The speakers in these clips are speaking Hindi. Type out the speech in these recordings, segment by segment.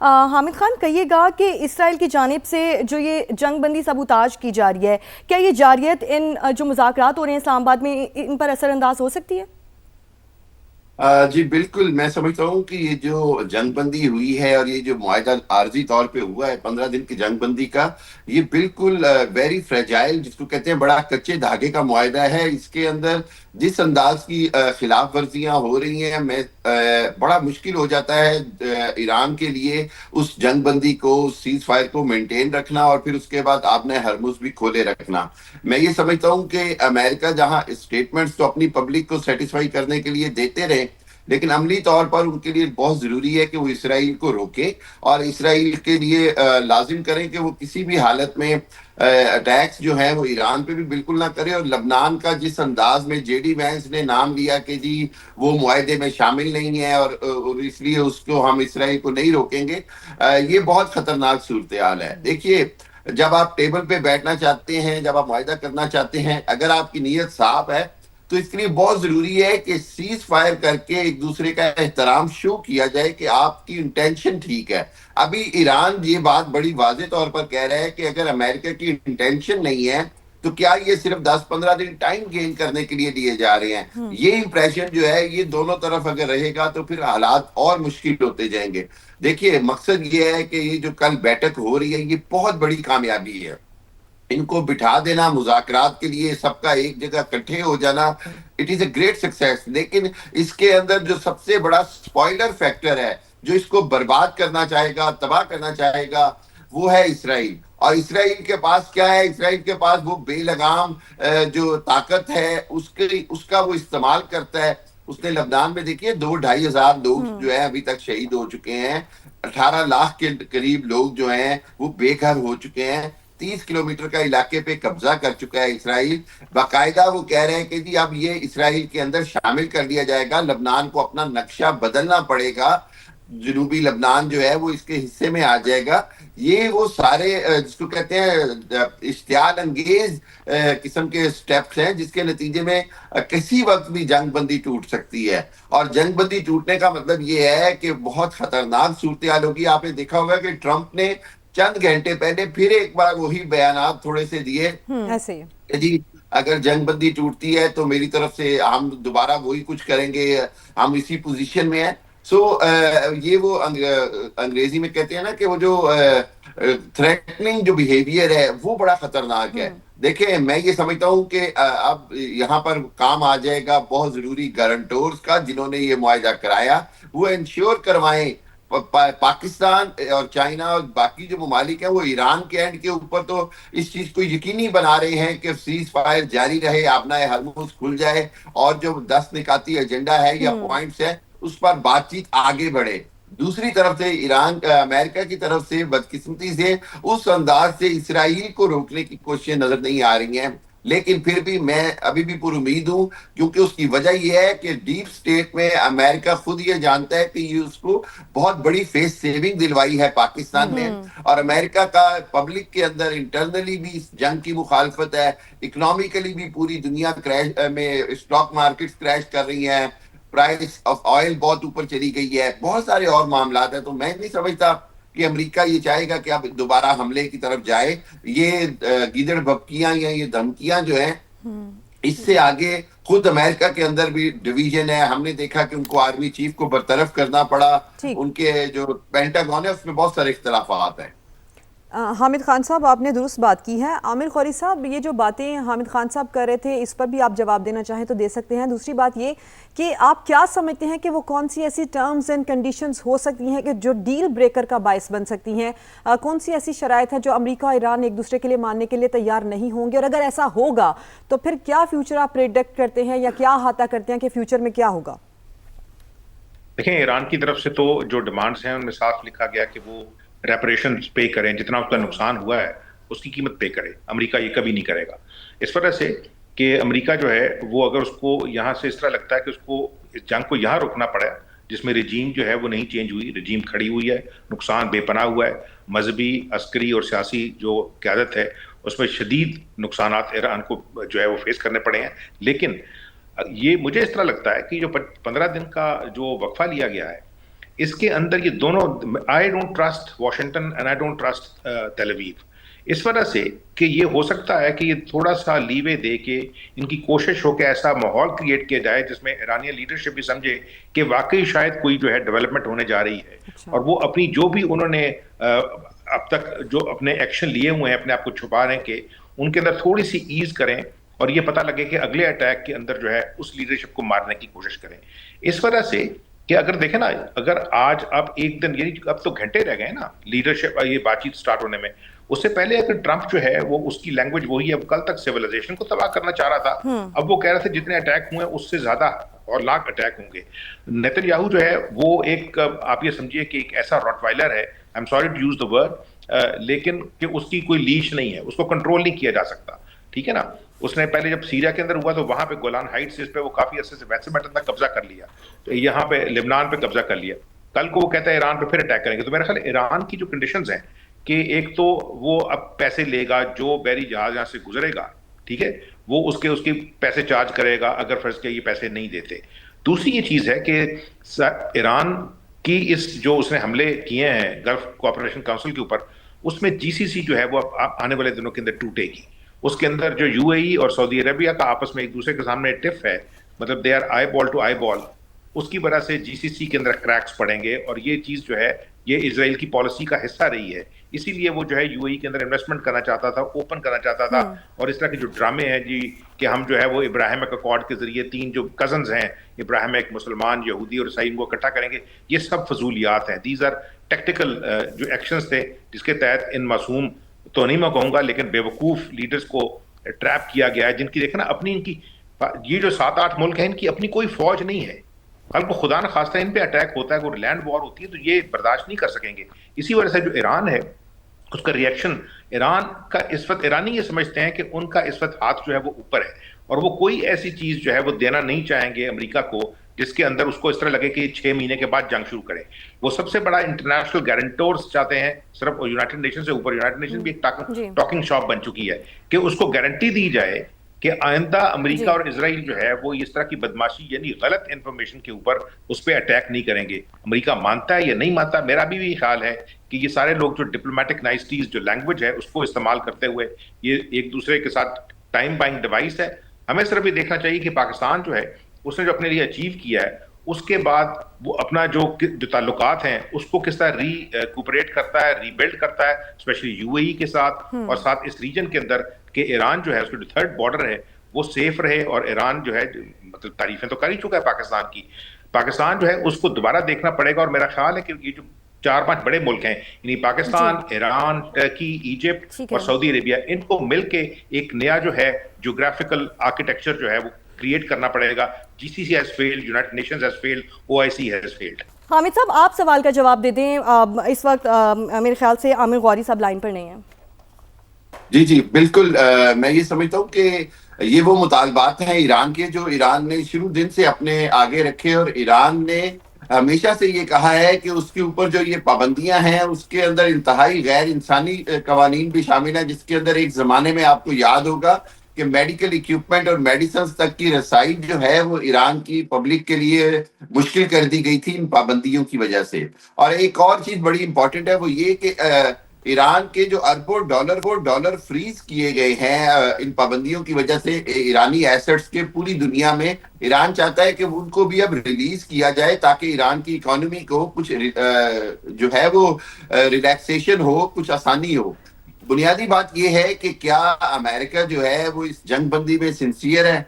हामिद खान, कहिएगा कि इसराइल की जानिब से जो ये जंग बंदी सबूताज की जा रही है, क्या ये जारियत इन जो मुज़ाकरात हो रहे हैं इस्लामाबाद में, इन पर असरअंदाज हो सकती है? जी बिल्कुल, मैं समझता हूँ कि ये जो जंगबंदी हुई है और ये जो मुआहदा आर्जी तौर पे हुआ है 15 दिन की जंगबंदी का, ये बिल्कुल वेरी फ्रेजाइल, जिसको कहते हैं बड़ा कच्चे धागे का मुआहदा है। इसके अंदर जिस अंदाज की खिलाफ वर्जियां हो रही हैं, मैं बड़ा मुश्किल हो जाता है ईरान के लिए उस जंगबंदी को, उस सीज फायर को मेंटेन रखना और फिर उसके बाद आपने हरमुज भी खोले रखना। मैं ये समझता हूँ कि अमेरिका जहां स्टेटमेंट्स तो अपनी पब्लिक को सेटिस्फाई करने के लिए देते रहे, लेकिन अमली तौर पर उनके लिए बहुत जरूरी है कि वो इसराइल को रोके और इसराइल के लिए लाजिम करें कि वो किसी भी हालत में अटैक्स जो है वो ईरान पे भी बिल्कुल ना करे। और लबनान का जिस अंदाज में जेडी वैंस ने नाम लिया कि जी वो मुआहदे में शामिल नहीं है और इसलिए उसको हम इसराइल को नहीं रोकेंगे, ये बहुत खतरनाक सूरत हाल है। देखिए, जब आप टेबल पे बैठना चाहते हैं, जब आप मुआहदा करना चाहते हैं, अगर आपकी नीयत साफ है तो इसके लिए बहुत जरूरी है कि सीज फायर करके एक दूसरे का एहतराम शो किया जाए कि आपकी इंटेंशन ठीक है। अभी ईरान ये बात बड़ी वाजे तौर पर कह रहा है कि अगर अमेरिका की इंटेंशन नहीं है तो क्या ये सिर्फ 10-15 दिन टाइम गेन करने के लिए लिए जा रहे हैं। ये इंप्रेशन जो है ये दोनों तरफ अगर रहेगा तो फिर हालात और मुश्किल होते जाएंगे। देखिए, मकसद ये है कि ये जो कल बैठक हो रही है ये बहुत बड़ी कामयाबी है। इनको बिठा देना मुज़ाकरात के लिए, सबका एक जगह इकट्ठे हो जाना, it is a great success. लेकिन इसके अंदर जो सबसे बड़ा स्पॉइलर फैक्टर है, जो इसको बर्बाद करना चाहेगा, तबाह करना चाहेगा, वो है इसराइल। और इसराइल के पास क्या है? इसराइल के पास वो बेलगाम जो ताकत है उसके उसका वो इस्तेमाल करता है। उसने लबनान में देखिए 2-2.5 हजार लोग जो है अभी तक शहीद हो चुके हैं। 18 लाख के करीब लोग जो हैं वो बेघर हो चुके हैं। 30 किलोमीटर का इलाके पे कब्जा कर चुका है इसराइल। बाकायदा वो कह रहे हैं कि जी अब ये इसराइल के अंदर शामिल कर लिया जाएगा, लबनान को अपना नक्शा बदलना पड़ेगा, जनूबी लबनान जो है वो इसके हिस्से में आ जाएगा। ये वो सारे जिसको कहते हैं इश्तियाल अंगेज किस्म के स्टेप्स हैं जिसके नतीजे में किसी वक्त भी जंगबंदी टूट सकती है। और जंगबंदी टूटने का मतलब ये है कि बहुत खतरनाक सूरत हाल होगी। आपने देखा होगा कि ट्रंप ने चंद घंटे पहले फिर एक बार वही बयान थोड़े से दिए ऐसे ही। कि जी अगर जंगबंदी टूटती है तो मेरी तरफ से हम दोबारा वही कुछ करेंगे, हम इसी पोजीशन में है। सो ये वो अंग्रेजी में कहते हैं ना कि वो जो थ्रेटनिंग जो बिहेवियर है वो बड़ा खतरनाक है। देखिए, मैं ये समझता हूँ कि अब यहाँ पर काम आ जाएगा बहुत जरूरी गारंटोर्स का, जिन्होंने ये मुआहदा कराया वो इंश्योर करवाएं पाकिस्तान और चाइना और बाकी जो ममालिक हैं वो ईरान के एंड के ऊपर तो इस चीज को यकीनी बना रहे हैं कि सीज फायर जारी रहे, अपना हरमुज खुल जाए और जो 10 निकाती एजेंडा है या पॉइंट्स है उस पर बातचीत आगे बढ़े। दूसरी तरफ से ईरान अमेरिका की तरफ से बदकिस्मती से उस अंदाज से इसराइल को रोकने की कोशिशें नजर नहीं आ रही हैं। लेकिन फिर भी मैं अभी भी पुरुमीद हूं, क्योंकि उसकी वजह यह है कि डीप स्टेट में अमेरिका खुद ये जानता है कि ये उसको बहुत बड़ी फेस सेविंग दिलवाई है पाकिस्तान ने। और अमेरिका का पब्लिक के अंदर इंटरनली भी इस जंग की मुखालफत है, इकोनॉमिकली भी पूरी दुनिया क्रैश में स्टॉक मार्केट्स क्रैश कर रही हैं, प्राइस ऑफ ऑयल बहुत ऊपर चली गई है, बहुत सारे और मामला है। तो मैं नहीं समझता कि अमेरिका ये चाहेगा कि अब दोबारा हमले की तरफ जाए। ये गीदड़ भपकियां या ये धमकियां जो हैं, इससे आगे खुद अमेरिका के अंदर भी डिवीजन है। हमने देखा कि उनको आर्मी चीफ को बरतरफ करना पड़ा, ठीक। उनके जो पेंटागन है उसमें बहुत सारे इख्तलाफात हैं। हामिद खान साहब, आपने दुरुस्त बात की है। आमिर खौरी साहब, ये जो बातें हामिद खान साहब कर रहे थे इस पर भी आप जवाब देना चाहें तो दे सकते हैं। दूसरी बात ये कि आप क्या समझते हैं कि वो कौन सी ऐसी टर्म्स एंड कंडीशंस हो सकती हैं कि जो डील ब्रेकर का बायस बन सकती हैं? कौन सी ऐसी शराइत है जो अमेरिका और ईरान एक दूसरे के लिए मानने के लिए तैयार नहीं होंगे, और अगर ऐसा होगा तो फिर क्या फ्यूचर आप प्रेडिक्ट करते हैं या क्या अहाता करते हैं कि फ्यूचर में क्या होगा? देखें, ईरान की तरफ से तो जो डिमांड्स हैं उनमें साफ लिखा गया कि वो रेपरेशन पे करें, जितना उसका नुकसान हुआ है उसकी कीमत पे करे। अमेरिका ये कभी नहीं करेगा इस वजह से कि अमेरिका जो है वो अगर उसको यहाँ से इस तरह लगता है कि उसको इस जंग को यहाँ रोकना पड़ा, जिसमें रजीम जो है वो नहीं चेंज हुई, रजीम खड़ी हुई है, नुकसान बेपनाह हुआ है, मजहबी, अस्करी और सियासी जो क़यादत है उसमें शदीद नुकसान ईरान को जो है वो फेस करने पड़े हैं। लेकिन ये मुझे इस तरह लगता है कि जो 15 दिन का जो वक्फा लिया गया है इसके अंदर ये दोनों, I don't trust Washington and I don't trust तेल अवीव, इस वजह से कि ये हो सकता है कि ये थोड़ा सा लीवे दे के इनकी कोशिश हो कि ऐसा माहौल क्रिएट किया जाए जिसमें ईरानियन लीडरशिप भी समझे कि वाकई शायद कोई जो है डेवलपमेंट होने जा रही है, अच्छा। और वो अपनी जो भी उन्होंने अब तक जो अपने एक्शन लिए हुए हैं अपने आप को छुपाने के, उनके अंदर थोड़ी सी ईज करें और ये पता लगे कि अगले अटैक के अंदर जो है उस लीडरशिप को मारने की कोशिश करें। इस वजह से कि अगर देखें ना, अगर आज आप एक दिन, यानी अब तो घंटे रह गए ना लीडरशिप ये बातचीत स्टार्ट होने में, उससे पहले अगर ट्रंप जो है वो उसकी लैंग्वेज वही है, वो कल तक सिविलाइजेशन को तबाह करना चाह रहा था, अब वो कह रहे थे जितने अटैक हुए उससे ज्यादा और लाख अटैक होंगे। नेतन्याहू जो है वो एक, आप ये समझिए कि एक ऐसा रॉटवाइलर है, I am sorry to use the word, लेकिन कि उसकी कोई लीश नहीं है, उसको कंट्रोल नहीं किया जा सकता, ठीक है ना। उसने पहले जब सीरिया के अंदर हुआ तो वहां पे गोलान हाइट्स, इस पे वो काफी अर्से से वैसे बैठा था, कब्जा कर लिया, तो यहाँ पे लेबनान पे कब्जा कर लिया, कल को वो कहता है ईरान पे फिर अटैक करेंगे। तो मेरा ख्याल ईरान की जो कंडीशंस हैं कि एक तो वो अब पैसे लेगा, जो बैरी जहाज यहाँ से गुजरेगा, ठीक है, वो उसके उसके पैसे चार्ज करेगा अगर फर्ज के ये पैसे नहीं देते। दूसरी ये चीज है कि ईरान की इस जो उसने हमले किए हैं गल्फ कोऑपरेशन काउंसिल के ऊपर, उसमें जीसीसी जो है वो आने वाले दिनों के अंदर टूटेगी। उसके अंदर जो यूएई और सऊदी अरेबिया का आपस में एक दूसरे के सामने टिफ है, मतलब they are eye ball to eye ball, उसकी वजह से जीसीसी के अंदर क्रैक्स पड़ेंगे, और ये चीज जो है ये इजराइल की पॉलिसी का हिस्सा रही है, इसीलिए वो जो है यूएई के अंदर इन्वेस्टमेंट करना चाहता था, ओपन करना चाहता था। और इस तरह के जो ड्रामे हैं जी कि हम जो है वो इब्राहिमिक अकॉर्ड के जरिए तीन जो कजन्स हैं, इब्राहिमिक, मुसलमान, यहूदी और ईसाई, इनको इकट्ठा करेंगे, ये सब फजूलियात हैं। दीज आर टेक्टिकल जो एक्शंस थे जिसके तहत इन मासूम तो नहीं मैं कहूंगा लेकिन बेवकूफ लीडर्स को ट्रैप किया गया है, जिनकी देखना अपनी इनकी ये जो 7-8 मुल्क हैं इनकी अपनी कोई फौज नहीं है, कल को खुदा न खास्ता इन पे अटैक होता है, कोई लैंड वॉर होती है तो ये बर्दाश्त नहीं कर सकेंगे। इसी वजह से जो ईरान है उसका रिएक्शन, ईरान का इस वक्त, ईरानी ये समझते हैं कि उनका इस वक्त हाथ जो है वो ऊपर है, और वो कोई ऐसी चीज जो है वो देना नहीं चाहेंगे अमेरिका को जिसके अंदर उसको इस तरह लगे कि 6 महीने के बाद जंग शुरू करें। वो सबसे बड़ा इंटरनेशनल गारंटोर्स चाहते हैं, सिर्फ यूनाइटेड नेशन से ऊपर, यूनाइटेड नेशन भी एक टॉकिंग शॉप बन चुकी है कि उसको गारंटी दी जाए कि आइंदा अमेरिका और इजराइल जो है वो इस तरह की बदमाशी यानी गलत इंफॉर्मेशन के ऊपर उस पर अटैक नहीं करेंगे। अमेरिका मानता है या नहीं मानता, मेरा भी ख्याल है कि ये सारे लोग जो डिप्लोमेटिक नाइसिटीज जो लैंग्वेज है उसको इस्तेमाल करते हुए ये एक दूसरे के साथ टाइम बाइंग डिवाइस है। हमें सिर्फ ये देखना चाहिए कि पाकिस्तान जो है उसने जो अपने लिए अचीव किया है उसके बाद वो अपना जो ताल्लुकात हैं उसको किस तरह रिकूपरेट करता है, रीबिल्ड करता है, स्पेशली यूएई के साथ और साथ इस रीजन के अंदर, कि ईरान जो है उसका जो थर्ड बॉर्डर है वो सेफ रहे। और ईरान जो है मतलब तारीफें तो कर ही चुका है पाकिस्तान की, पाकिस्तान जो है उसको दोबारा देखना पड़ेगा। और मेरा ख्याल है कि ये जो 4-5 बड़े मुल्क हैं, यानी पाकिस्तान, ईरान, टर्की, इजिप्ट और सऊदी अरेबिया, इनको मिलके एक नया जो है ज्योग्राफिकल आर्किटेक्चर जो है वो क्रिएट करना पड़ेगा। GCC has failed, United Nations has failed, OIC has failed. Hamid साहब, आप सवाल का जवाब दे दें। इस वक्त मेरे ख्याल से आमिर गौरी साहब लाइन पर नहीं है। जी जी बिल्कुल, मैं ये समझता हूँ कि ये वो मुतालबात हैं ईरान के जो ईरान ने शुरू दिन से अपने आगे रखे, और ईरान ने हमेशा से ये कहा है कि उसके ऊपर जो ये पाबंदियां हैं उसके अंदर इंतहाई गैर इंसानी कवानीन भी शामिल है, जिसके अंदर एक जमाने में आपको याद होगा कि मेडिकल इक्विपमेंट और मेडिसिन तक की रसाई जो है वो ईरान की पब्लिक के लिए मुश्किल कर दी गई थी इन पाबंदियों की वजह से। और एक और चीज बड़ी इंपॉर्टेंट है वो ये कि ईरान के जो अरबों डॉलर फ्रीज किए गए हैं इन पाबंदियों की वजह से ईरानी एसेट्स के पूरी दुनिया में, ईरान चाहता है कि उनको भी अब रिलीज किया जाए ताकि ईरान की इकोनॉमी को कुछ जो है वो रिलैक्सेशन हो, कुछ आसानी हो। बुनियादी बात यह है कि क्या अमेरिका जो है वो इस जंगबंदी में सिंसियर है?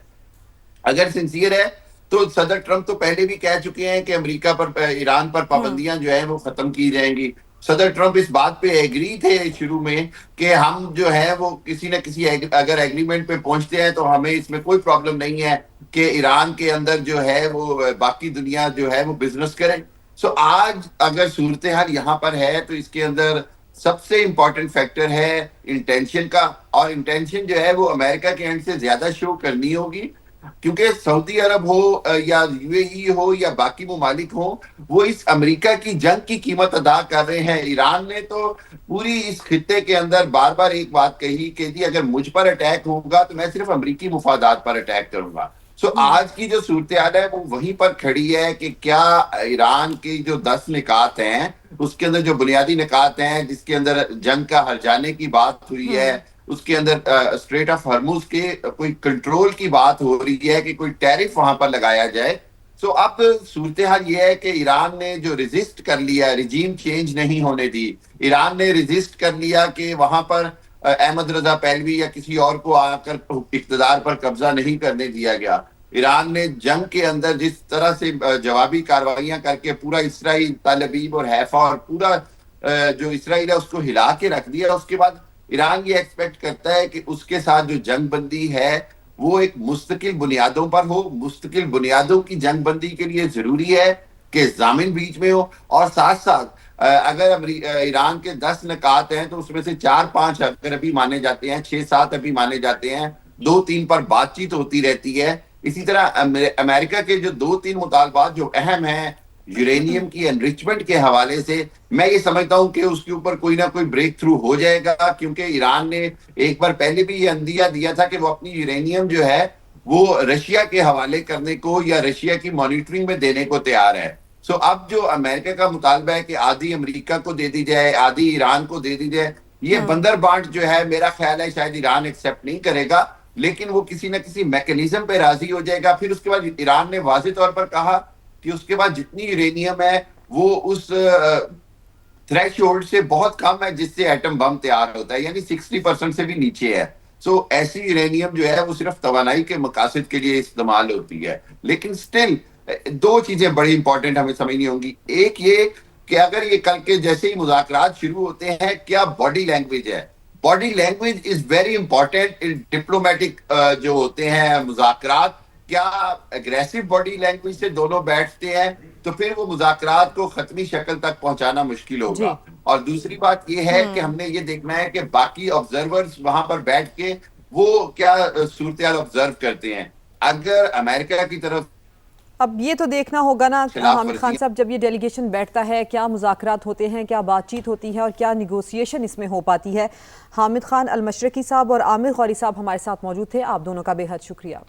अगर सिंसियर है तो सदर ट्रंप तो पहले भी कह चुके हैं कि अमेरिका पर, ईरान पर पाबंदियां जो है वो खत्म की जाएंगी। सदर ट्रंप इस बात पे एग्री थे शुरू में कि हम जो है वो किसी न किसी अगर एग्रीमेंट पे पहुंचते हैं तो हमें इसमें कोई प्रॉब्लम नहीं है कि ईरान के अंदर जो है वो बाकी दुनिया जो है वो बिजनेस करे। सो आज अगर सूरत हाल यहाँ पर है तो इसके अंदर सबसे इंपॉर्टेंट फैक्टर है इंटेंशन का, और इंटेंशन जो है वो अमेरिका के एंड से ज्यादा शो करनी होगी, क्योंकि सऊदी अरब हो या यूएई हो या बाकी ममालिक हो, वो इस अमेरिका की जंग की कीमत अदा कर रहे हैं। ईरान ने तो पूरी इस खित्ते के अंदर बार बार एक बात कही कि जी अगर मुझ पर अटैक होगा तो मैं सिर्फ अमेरिकी मुफादात पर अटैक करूंगा। सो आज की जो सूरत हाल है वो वहीं पर खड़ी है कि क्या ईरान की जो 10 निकात हैं उसके अंदर जो बुनियादी निकात हैं, जिसके अंदर जंग का हर जाने की बात हुई है, उसके अंदर स्ट्रेट ऑफ हॉर्मुज के कोई कंट्रोल की बात हो रही है कि कोई टैरिफ वहां पर लगाया जाए। सो अब सूरत हाल ये है कि ईरान ने जो रेजिस्ट कर लिया, रिजीम चेंज नहीं होने दी, ईरान ने रेजिस्ट कर लिया कि वहां पर अहमद रजा पहलवी या किसी और को आकर इक्तदार पर कब्जा नहीं करने दिया गया। ईरान ने जंग के अंदर जिस तरह से जवाबी कार्रवाइयां करके पूरा इसराइल, तल अबीब और हैफा और पूरा जो इसराइल है उसको हिला के रख दिया। उसके बाद ईरान ये एक्सपेक्ट करता है कि उसके साथ जो जंग बंदी है वो एक मुस्तकिल बुनियादों पर हो। मुस्तकिल बुनियादों की जंग बंदी के लिए जरूरी है कि जामिन बीच में हो, और साथ साथ अगर ईरान के 10 निकात हैं तो उसमें से 4-5 अगर अभी माने जाते हैं, 6-7 अभी माने जाते हैं, 2-3 पर बातचीत होती रहती है। इसी तरह अमेरिका के जो 2-3 मुतालबात जो अहम हैं यूरेनियम की एनरिचमेंट के हवाले से, मैं ये समझता हूं कि उसके ऊपर कोई ना कोई ब्रेक थ्रू हो जाएगा, क्योंकि ईरान ने एक बार पहले भी ये अंदिया दिया था कि वो अपनी यूरेनियम जो है वो रशिया के हवाले करने को या रशिया की मॉनिटरिंग में देने को तैयार है। सो अब जो अमेरिका का मुतालबा है कि आधी अमेरिका को दे दी जाए, आधी ईरान को दे दी जाए, ये बंदर बांट जो है मेरा ख्याल है शायद ईरान एक्सेप्ट नहीं करेगा, लेकिन वो किसी ना किसी मैकेनिज्म पे राजी हो जाएगा। फिर उसके बाद ईरान ने वाज़ेह तौर पर कहा कि उसके बाद जितनी यूरेनियम है वो उस थ्रेशोल्ड से बहुत कम है जिससे एटम बम तैयार होता है, यानी 60% से भी नीचे है। सो ऐसी यूरेनियम जो है वो सिर्फ तवानाई के मकासद के लिए इस्तेमाल होती है। लेकिन स्टिल 2 चीजें बड़ी इंपॉर्टेंट हमें समझनी होंगी। एक ये कि अगर ये कल के जैसे ही मुज़ाकरात शुरू होते हैं, क्या बॉडी लैंग्वेज है, body language is very important in diplomatic जो होते हैं मुज़ाकरात। क्या एग्रेसिव बॉडी लैंग्वेज से दोनों बैठते हैं तो फिर वो मुज़ाकरात को खत्मी शक्ल तक पहुंचाना मुश्किल होगा। और दूसरी बात ये है कि हमने ये देखना है कि बाकी ऑब्जर्वर्स वहां पर बैठ के वो क्या सूरत हाल ऑब्जर्व करते हैं। अगर अमेरिका की तरफ अब ये तो देखना होगा ना हामिद खान साहब, जब ये डेलीगेशन बैठता है क्या मुज़ाकरात होते हैं, क्या बातचीत होती है और क्या निगोसिएशन इसमें हो पाती है। हामिद खान अल मशरकी साहब और आमिर गौरी साहब हमारे साथ मौजूद थे, आप दोनों का बेहद शुक्रिया।